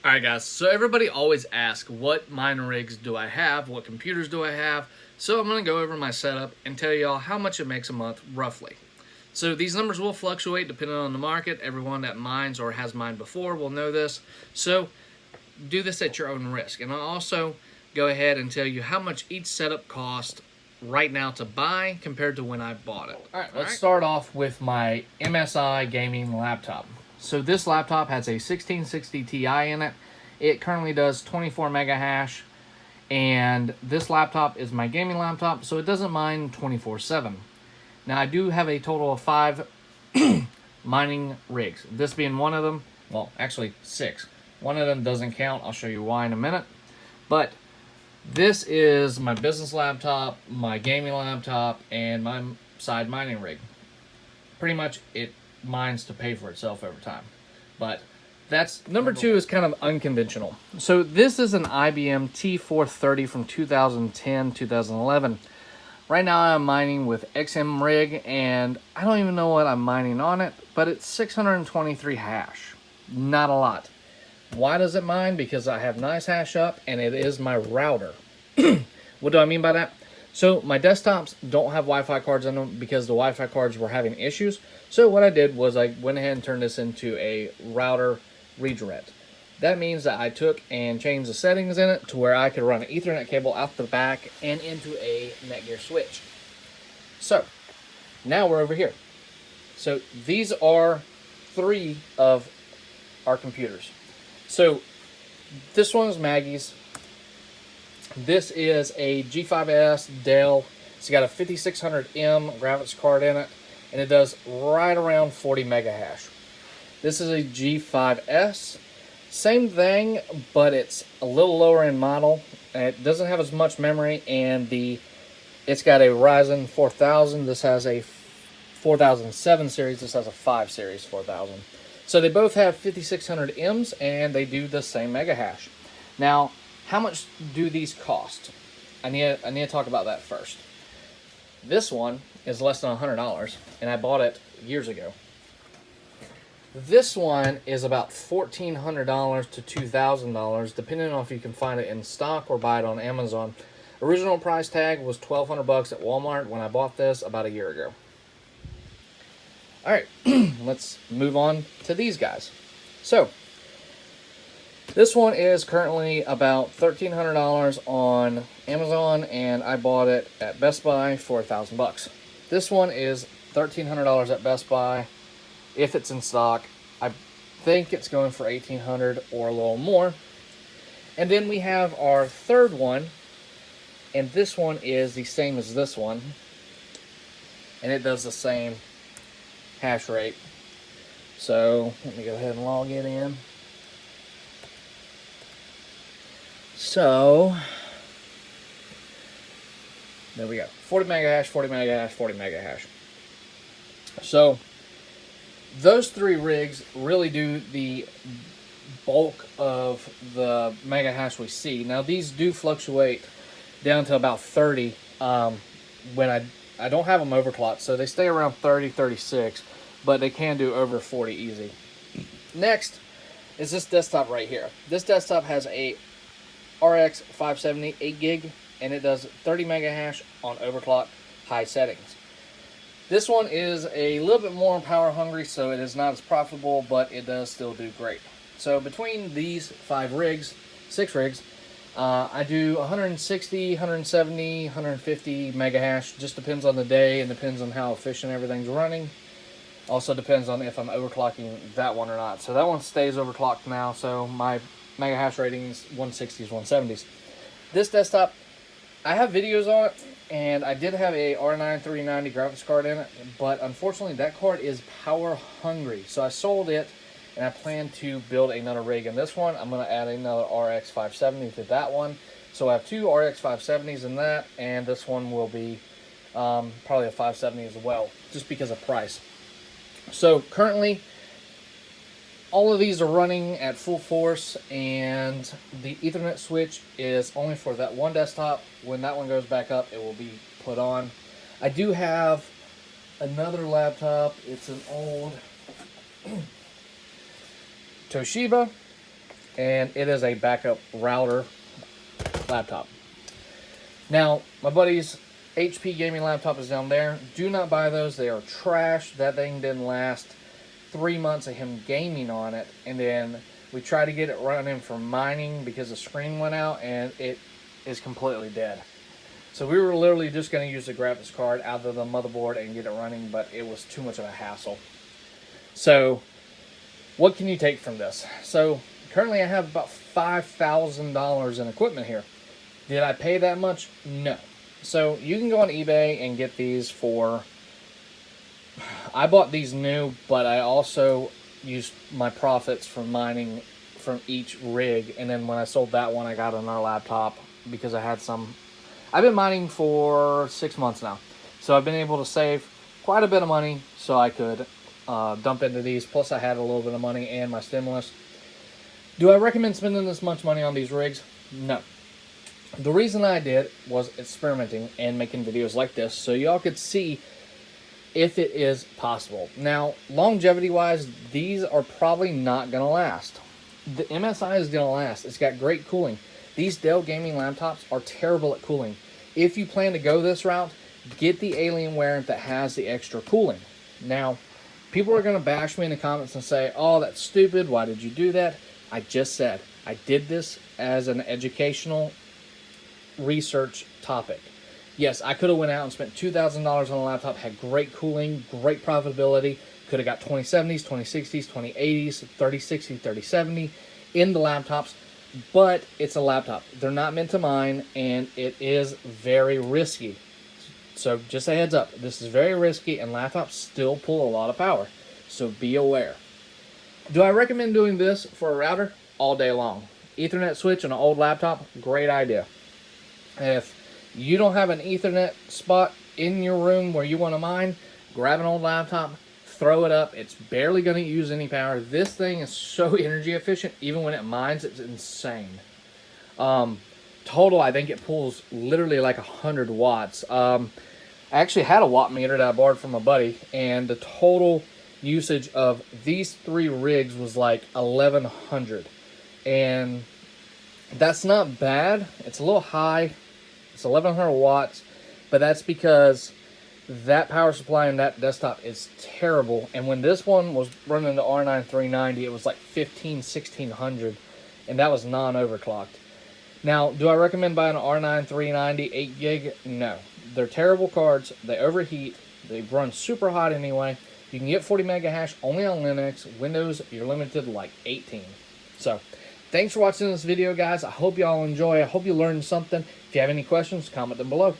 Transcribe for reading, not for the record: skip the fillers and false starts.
Alright guys, so everybody always asks what mining rigs do I have, what computers do I have, so I'm going to go over my setup and tell y'all how much it makes a month roughly. So these numbers will fluctuate depending on the market. Everyone that mines or has mined before will know this, so do this at your own risk. And I'll also go ahead and tell you how much each setup cost right now to buy compared to when I bought it. Alright, let's start off with my MSI gaming laptop. So this laptop has a 1660 Ti in it. It currently does 24 mega hash, and this laptop is my gaming laptop, so it doesn't mine 24/7. Now I do have a total of 5 mining rigs. This being one of them. Well, actually 6. One of them doesn't count. I'll show you why in a minute. But this is my business laptop, my gaming laptop, and my side mining rig. Pretty much it mines to pay for itself over time. But that's number 2 is kind of unconventional. So this is an IBM T430 from 2010, 2011. Right now I'm mining with XM rig, and I don't even know what I'm mining on it, but it's 623 hash. Not a lot. Why does it mine? Because I have nice hash up, and it is my router. What do I mean by that? So my desktops don't have Wi-Fi cards in them because the Wi-Fi cards were having issues. So what I did was I went ahead and turned this into a router redirect. That means that I took and changed the settings in it to where I could run an Ethernet cable out the back and into a Netgear switch. So now we're over here. So these are 3 of our computers. So this one is Maggie's. This is a G5S Dell. It's got a 5600M graphics card in it, and it does right around 40 mega hash. This is a G5S. Same thing, but it's a little lower in model. It doesn't have as much memory, and it's got a Ryzen 4000. This has a 4007 series. This has a 5 series 4000. So they both have 5600Ms, and they do the same mega hash. Now, how much do these cost? I need to talk about that first. This one is less than $100, and I bought it years ago. This one is about $1,400 to $2,000, depending on if you can find it in stock or buy it on Amazon. Original price tag was $1,200 at Walmart when I bought this about a year ago. All right, let's move on to these guys. So this one is currently about $1,300 on Amazon, and I bought it at Best Buy for $1,000. This one is $1,300 at Best Buy. If it's in stock, I think it's going for $1,800 or a little more. And then we have our third one, and this one is the same as this one, and it does the same hash rate. So let me go ahead and log it in. So there we go. 40 mega hash, 40 mega hash, 40 mega hash. So those 3 rigs really do the bulk of the mega hash we see. Now these do fluctuate down to about 30 when I don't have them overclocked, so they stay around 30, 36, but they can do over 40 easy. Next is this desktop right here. This desktop has a RX 570 8 gig, and it does 30 mega hash on overclock high settings. This one is a little bit more power hungry, so it is not as profitable, but it does still do great. So between these 6 rigs, I do 160, 170, 150 mega hash. Just depends on the day and depends on how efficient everything's running. Also depends on if I'm overclocking that one or not. So that one stays overclocked now, so my mega hash rating is 160s, 170s. This desktop, I have videos on it, and I did have a R9 390 graphics card in it, but unfortunately that card is power hungry. So I sold it, and I plan to build another rig in this one. I'm going to add another RX 570 to that one. So I have 2 RX 570s in that, and this one will be probably a 570 as well, just because of price. So currently, all of these are running at full force, and the Ethernet switch is only for that one desktop. When that one goes back up, it will be put on. I do have another laptop. It's an old Toshiba and it is a backup router laptop. Now, my buddy's HP gaming laptop is down there. Do not buy those. They are trash. That thing didn't last 3 months of him gaming on it, and then we tried to get it running for mining because the screen went out, and it is completely dead. So we were literally just going to use the graphics card out of the motherboard and get it running, but it was too much of a hassle. So what can you take from this? So currently I have about $5,000 in equipment here. Did I pay that much? No. So you can go on eBay and get these for, I bought these new, but I also used my profits from mining from each rig, and then when I sold that one, I got another laptop because I had some. I've been mining for 6 months now, so I've been able to save quite a bit of money so I could dump into these. Plus I had a little bit of money and my stimulus. Do I recommend spending this much money on these rigs? No. The reason I did was experimenting and making videos like this so y'all could see if it is possible. Now, longevity-wise, these are probably not going to last. The MSI is going to last. It's got great cooling. These Dell gaming laptops are terrible at cooling. If you plan to go this route, get the Alienware that has the extra cooling. Now, people are going to bash me in the comments and say, oh, that's stupid. Why did you do that? I just said I did this as an educational research topic. Yes, I could have went out and spent $2,000 on a laptop, had great cooling, great profitability, could have got 2070s, 2060s, 2080s, 3060, 3070 in the laptops, but it's a laptop. They're not meant to mine, and it is very risky. So just a heads up, this is very risky, and laptops still pull a lot of power, so be aware. Do I recommend doing this for a router? All day long. Ethernet switch on an old laptop, great idea. If you don't have an Ethernet spot in your room where you want to mine, grab an old laptop, throw it up. It's barely going to use any power. This thing is so energy efficient. Even when it mines, it's insane. Total, I think it pulls literally like 100 watts. I actually had a watt meter that I borrowed from a buddy, and the total usage of these 3 rigs was like 1,100. And that's not bad. It's a little high. It's 1,100 watts, but that's because that power supply in that desktop is terrible. And when this one was running the R9 390, it was like 1,600, and that was non-overclocked. Now, do I recommend buying an R9 390 8 gig? No. They're terrible cards. They overheat. They run super hot anyway. You can get 40 mega hash only on Linux. Windows, you're limited to like 18. So, thanks for watching this video, guys. I hope y'all enjoy. I hope you learned something. If you have any questions, comment them below.